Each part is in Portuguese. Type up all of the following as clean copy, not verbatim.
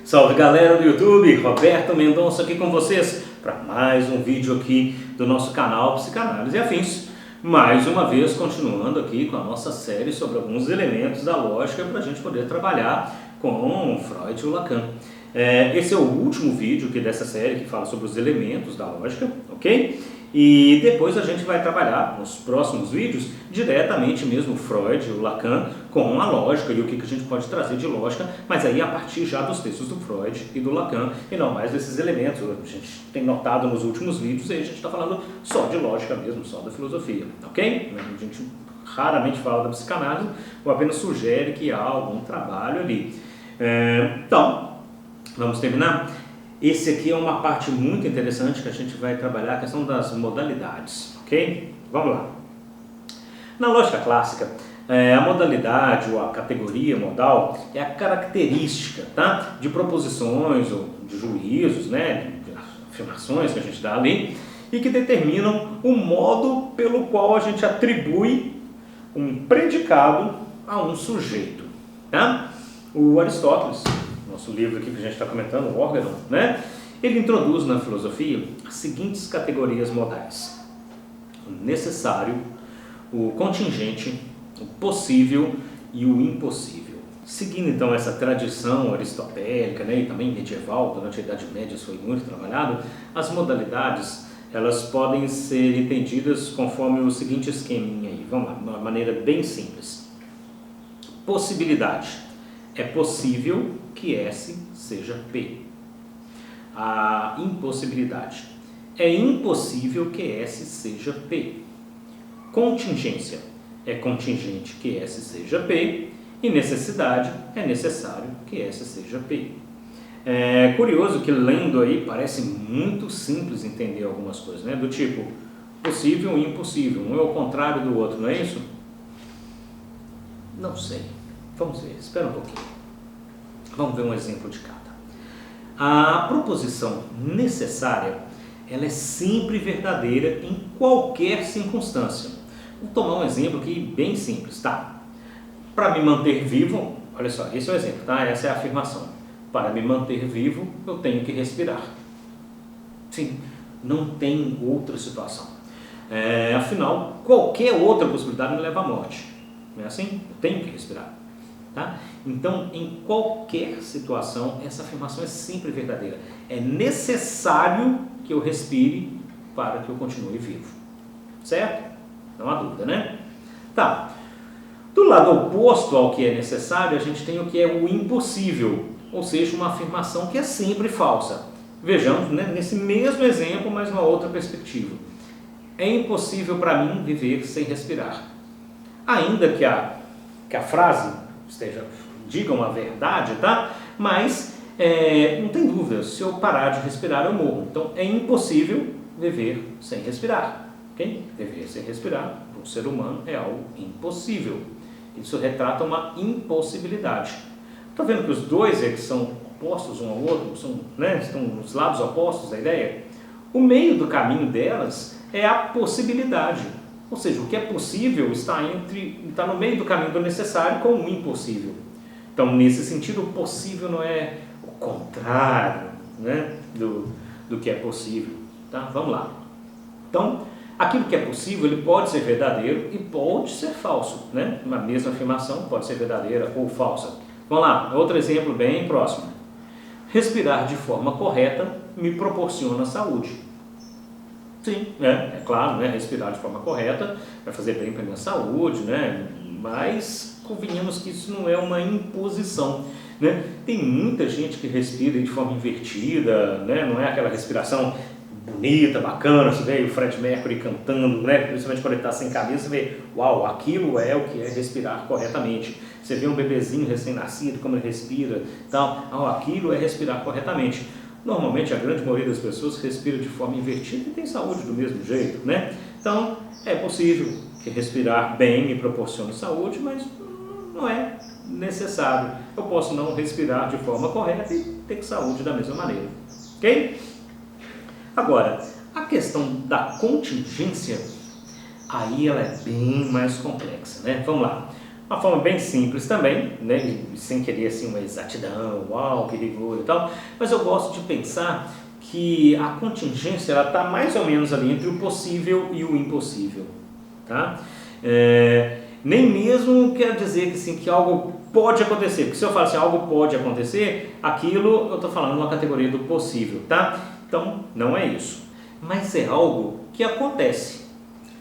Salve galera do YouTube, Roberto Mendonça aqui com vocês para mais um vídeo aqui do nosso canal Psicanálise e Afins. Mais uma vez continuando aqui com a nossa série sobre alguns elementos da lógica para a gente poder trabalhar com Freud e o Lacan. Esse é o último vídeo aqui dessa série que fala sobre os elementos da lógica, ok? E depois a gente vai trabalhar nos próximos vídeos diretamente mesmo Freud e o Lacan com a lógica e o que a gente pode trazer de lógica, mas aí a partir já dos textos do Freud e do Lacan e não mais desses elementos. A gente tem notado nos últimos vídeos aí a gente está falando só de lógica mesmo, só da filosofia, ok? A gente raramente fala da psicanálise ou apenas sugere que há algum trabalho ali. Então, vamos terminar? Esse aqui é uma parte muito interessante que a gente vai trabalhar, a questão das modalidades, ok? Vamos lá. Na lógica clássica, a modalidade ou a categoria modal é a característica, tá? De proposições ou de juízos, né? De afirmações que a gente dá ali e que determinam o modo pelo qual a gente atribui um predicado a um sujeito, tá? O Aristóteles, nosso livro aqui que a gente está comentando, o Órgão, né? Ele introduz na filosofia as seguintes categorias modais: o necessário, o contingente, o possível e o impossível. Seguindo então essa tradição aristotélica, né, e também medieval, durante a Idade Média isso foi muito trabalhado, as modalidades elas podem ser entendidas conforme o seguinte esqueminha aí. Vamos lá, de uma maneira bem simples. Possibilidade. É possível que S seja P. A impossibilidade. É impossível que S seja P. Contingência. É contingente que S seja P. E necessidade. É necessário que S seja P. É curioso que lendo aí parece muito simples entender algumas coisas, né? Do tipo possível e impossível. Um é o contrário do outro, não é isso? Não sei. Vamos ver, espera um pouquinho. Vamos ver um exemplo de cada. A proposição necessária, ela é sempre verdadeira em qualquer circunstância. Vou tomar um exemplo aqui bem simples, tá? Para me manter vivo, olha só, esse é o exemplo, tá? Essa é a afirmação. Para me manter vivo, eu tenho que respirar. Sim, não tem outra situação. Afinal, qualquer outra possibilidade me leva à morte. Não é assim? Eu tenho que respirar. Tá? Então, em qualquer situação, essa afirmação é sempre verdadeira. É necessário que eu respire para que eu continue vivo. Certo? Não há dúvida, né? Tá. Do lado oposto ao que é necessário, a gente tem o que é o impossível, ou seja, uma afirmação que é sempre falsa. Vejamos, né, nesse mesmo exemplo, mas uma outra perspectiva. É impossível para mim viver sem respirar. Ainda que a frase digam a verdade, tá? Mas não tem dúvida, se eu parar de respirar eu morro. Então é impossível viver sem respirar, ok? Viver sem respirar para um ser humano é algo impossível. Isso retrata uma impossibilidade. Estou vendo que os dois que são opostos um ao outro, estão os lados opostos da ideia. O meio do caminho delas é a possibilidade. Ou seja, o que é possível está no meio do caminho do necessário com o impossível. Então, nesse sentido, o possível não é o contrário, né, do que é possível. Tá? Vamos lá. Então, aquilo que é possível, ele pode ser verdadeiro e pode ser falso. Né? Uma mesma afirmação pode ser verdadeira ou falsa. Vamos lá, outro exemplo bem próximo. Respirar de forma correta me proporciona saúde. Sim, é claro, né? Respirar de forma correta vai fazer bem para a minha saúde, né? Mas convenhamos que isso não é uma imposição, né? Tem muita gente que respira de forma invertida, né? Não é aquela respiração bonita, bacana, você vê o Fred Mercury cantando, né? Principalmente quando ele está sem camisa, você vê, uau, aquilo é o que é respirar corretamente. Você vê um bebezinho recém-nascido, como ele respira, tal, aquilo é respirar corretamente. Normalmente, a grande maioria das pessoas respira de forma invertida e tem saúde do mesmo jeito, né? Então, é possível que respirar bem me proporcione saúde, mas não é necessário. Eu posso não respirar de forma correta e ter saúde da mesma maneira, ok? Agora, a questão da contingência, aí ela é bem mais complexa, né? Vamos lá. Uma forma bem simples também, né, sem querer assim uma exatidão, uau, que rigor e tal, mas eu gosto de pensar que a contingência está mais ou menos ali entre o possível e o impossível. Tá? Nem mesmo quer dizer que, assim, que algo pode acontecer, porque se eu falo assim, algo pode acontecer, aquilo eu estou falando uma categoria do possível, tá? Então, não é isso. Mas é algo que acontece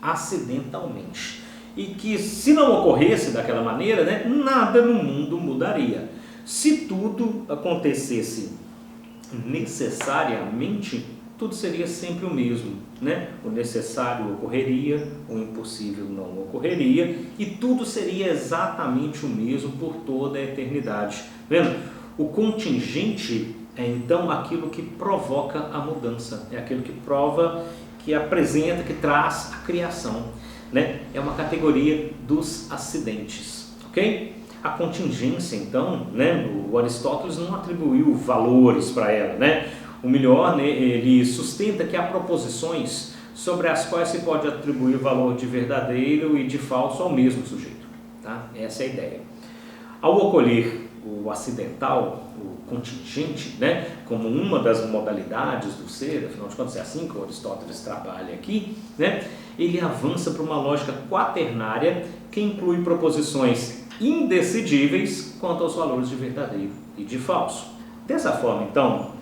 acidentalmente. E que se não ocorresse daquela maneira, né, nada no mundo mudaria. Se tudo acontecesse necessariamente, tudo seria sempre o mesmo, né? O necessário ocorreria, o impossível não ocorreria e tudo seria exatamente o mesmo por toda a eternidade. Vendo? O contingente é então aquilo que provoca a mudança, é aquilo que prova, que apresenta, que traz a criação, né? É uma categoria dos acidentes, ok? A contingência, então, né, o Aristóteles não atribuiu valores para ela, né? O melhor, né, ele sustenta que há proposições sobre as quais se pode atribuir valor de verdadeiro e de falso ao mesmo sujeito, tá? Essa é a ideia. Ao ocorrer o acidental, o contingente, né, como uma das modalidades do ser, afinal de contas é assim que o Aristóteles trabalha aqui, né, ele avança para uma lógica quaternária que inclui proposições indecidíveis quanto aos valores de verdadeiro e de falso. Dessa forma, então,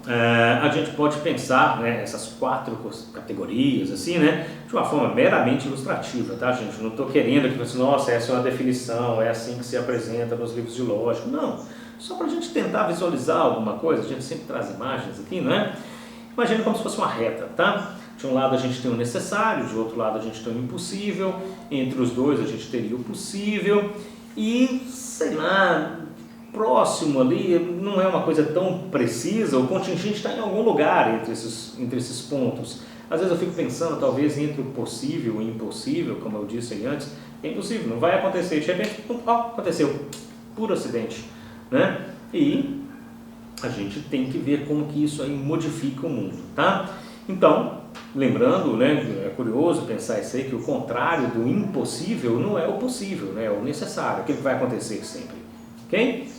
a gente pode pensar, né, essas 4 categorias, assim, né, de uma forma meramente ilustrativa, tá, gente? Não estou querendo que você, nossa, essa é uma definição, é assim que se apresenta nos livros de lógica. Não, só para a gente tentar visualizar alguma coisa, a gente sempre traz imagens aqui, né? Imagina como se fosse uma reta, tá? De um lado a gente tem o necessário, de outro lado a gente tem o impossível, entre os dois a gente teria o possível e, sei lá, próximo ali, não é uma coisa tão precisa, o contingente está em algum lugar entre esses pontos. Às vezes eu fico pensando, talvez, entre o possível e o impossível, como eu disse aí antes, é impossível, não vai acontecer, de repente, aconteceu, puro acidente, né? E a gente tem que ver como que isso aí modifica o mundo, tá? Então, lembrando, né, é curioso pensar isso aí, que o contrário do impossível não é o possível, né, é o necessário, aquilo que vai acontecer sempre, ok?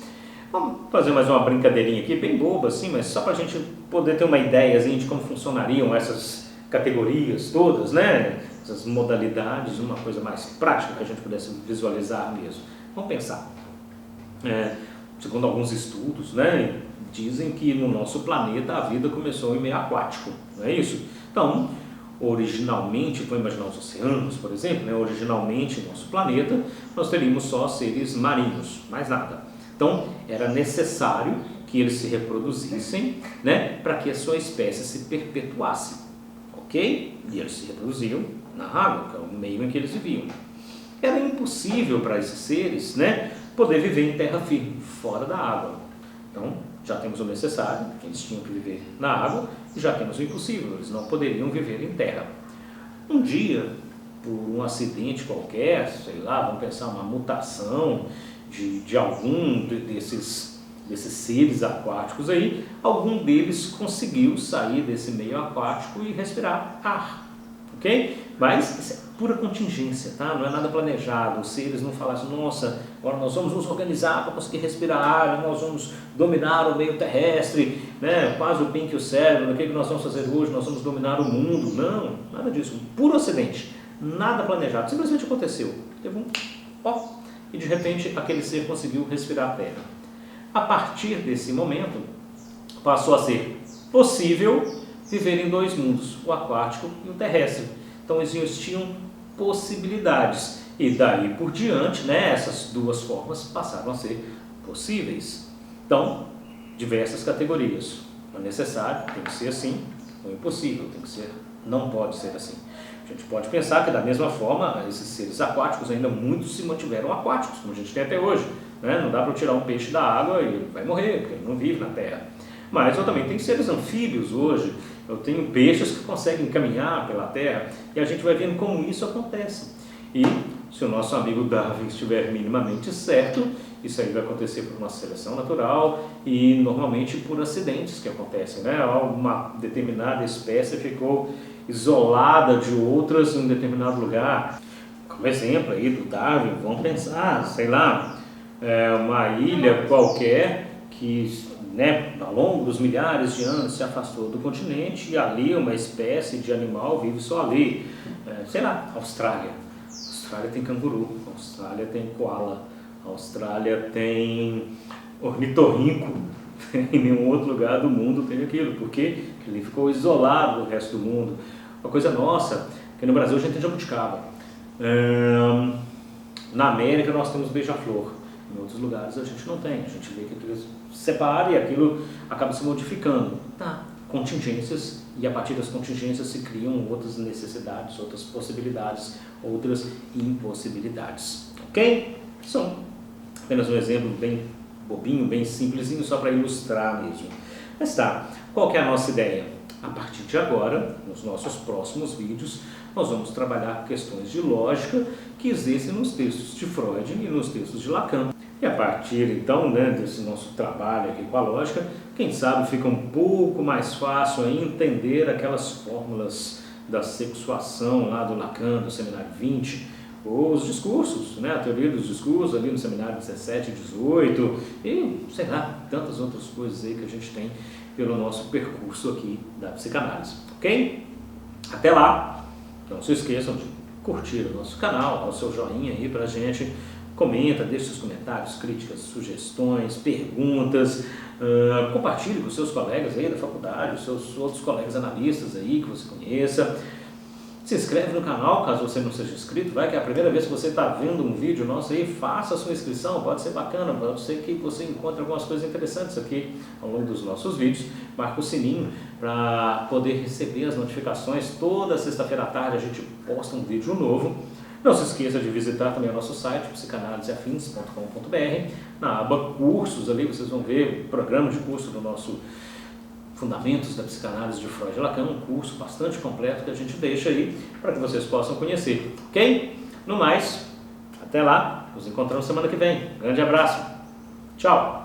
Vamos fazer mais uma brincadeirinha aqui, bem boba assim, mas só para a gente poder ter uma ideia assim, de como funcionariam essas categorias todas, né? Essas modalidades, uma coisa mais prática que a gente pudesse visualizar mesmo. Vamos pensar. Segundo alguns estudos, né, dizem que no nosso planeta a vida começou em meio aquático, não é isso? Então, originalmente, vamos imaginar os oceanos, por exemplo, né, originalmente no nosso planeta nós teríamos só seres marinhos, mais nada. Então, era necessário que eles se reproduzissem, né, para que a sua espécie se perpetuasse, ok? E eles se reproduziam na água, que é o meio em que eles viviam. Era impossível para esses seres, né, poder viver em terra firme, fora da água. Então, já temos o necessário, que eles tinham que viver na água, e já temos o impossível, eles não poderiam viver em terra. Um dia, por um acidente qualquer, sei lá, vamos pensar uma mutação de algum desses seres aquáticos aí, algum deles conseguiu sair desse meio aquático e respirar ar, ok? Mas isso é pura contingência, tá? Não é nada planejado, os seres não falaram assim, nossa, agora nós vamos nos organizar para conseguir respirar ar, nós vamos dominar o meio terrestre, né? Quase o bem que o cérebro, o que nós vamos fazer hoje, nós vamos dominar o mundo. Não, nada disso, puro acidente, nada planejado, simplesmente aconteceu, teve e de repente aquele ser conseguiu respirar a terra. A partir desse momento, passou a ser possível viver em 2 mundos, o aquático e o terrestre. Então existiam possibilidades e daí por diante, né, essas 2 formas passaram a ser possíveis. Então, diversas categorias. O necessário tem que ser assim, o impossível tem que ser, não pode ser assim. A gente pode pensar que da mesma forma, esses seres aquáticos ainda muitos se mantiveram aquáticos, como a gente tem até hoje, né? Não dá para tirar um peixe da água e ele vai morrer, porque ele não vive na terra. Mas eu também tenho seres anfíbios hoje, eu tenho peixes que conseguem caminhar pela terra, e a gente vai vendo como isso acontece. E se o nosso amigo Darwin estiver minimamente certo, isso aí vai acontecer por uma seleção natural e normalmente por acidentes que acontecem, né? Uma determinada espécie ficou isolada de outras em um determinado lugar. um exemplo aí do Darwin, vamos pensar, sei lá, uma ilha qualquer que, né, ao longo dos milhares de anos se afastou do continente e ali uma espécie de animal vive só ali. Sei lá, Austrália. Austrália tem canguru, Austrália tem koala, Austrália tem ornitorrinco. Em nenhum outro lugar do mundo tem aquilo, porque ele ficou isolado do resto do mundo. Uma coisa nossa, que no Brasil a gente tem jabuticaba. Na América nós temos beija-flor, em outros lugares a gente não tem. A gente vê que aquilo se separa e aquilo acaba se modificando. Contingências, e a partir das contingências se criam outras necessidades, outras possibilidades, outras impossibilidades. Ok? São apenas um exemplo bem bobinho, bem simplesinho, só para ilustrar mesmo. Mas tá, qual que é a nossa ideia? A partir de agora, nos nossos próximos vídeos, nós vamos trabalhar questões de lógica que existem nos textos de Freud e nos textos de Lacan. E a partir então, né, desse nosso trabalho aqui com a lógica, quem sabe fica um pouco mais fácil a entender aquelas fórmulas da sexuação lá do Lacan, do Seminário 20, ou os discursos, né, a teoria dos discursos ali no Seminário 17 e 18, e sei lá, tantas outras coisas aí que a gente tem pelo nosso percurso aqui da psicanálise, ok? Até lá, não se esqueçam de curtir o nosso canal, dar o seu joinha aí pra gente, comenta, deixe seus comentários, críticas, sugestões, perguntas, compartilhe com seus colegas aí da faculdade, os seus outros colegas analistas aí que você conheça. Se inscreve no canal, caso você não seja inscrito, vai que é a primeira vez que você está vendo um vídeo nosso aí, faça a sua inscrição, pode ser bacana, pode ser que você encontre algumas coisas interessantes aqui ao longo dos nossos vídeos. Marca o sininho para poder receber as notificações. Toda sexta-feira à tarde a gente posta um vídeo novo. Não se esqueça de visitar também o nosso site, psicanaliseafins.com.br. Na aba cursos ali vocês vão ver o programa de curso do nosso Fundamentos da Psicanálise de Freud e Lacan, um curso bastante completo que a gente deixa aí para que vocês possam conhecer, ok? No mais, até lá, nos encontramos semana que vem. Grande abraço, tchau!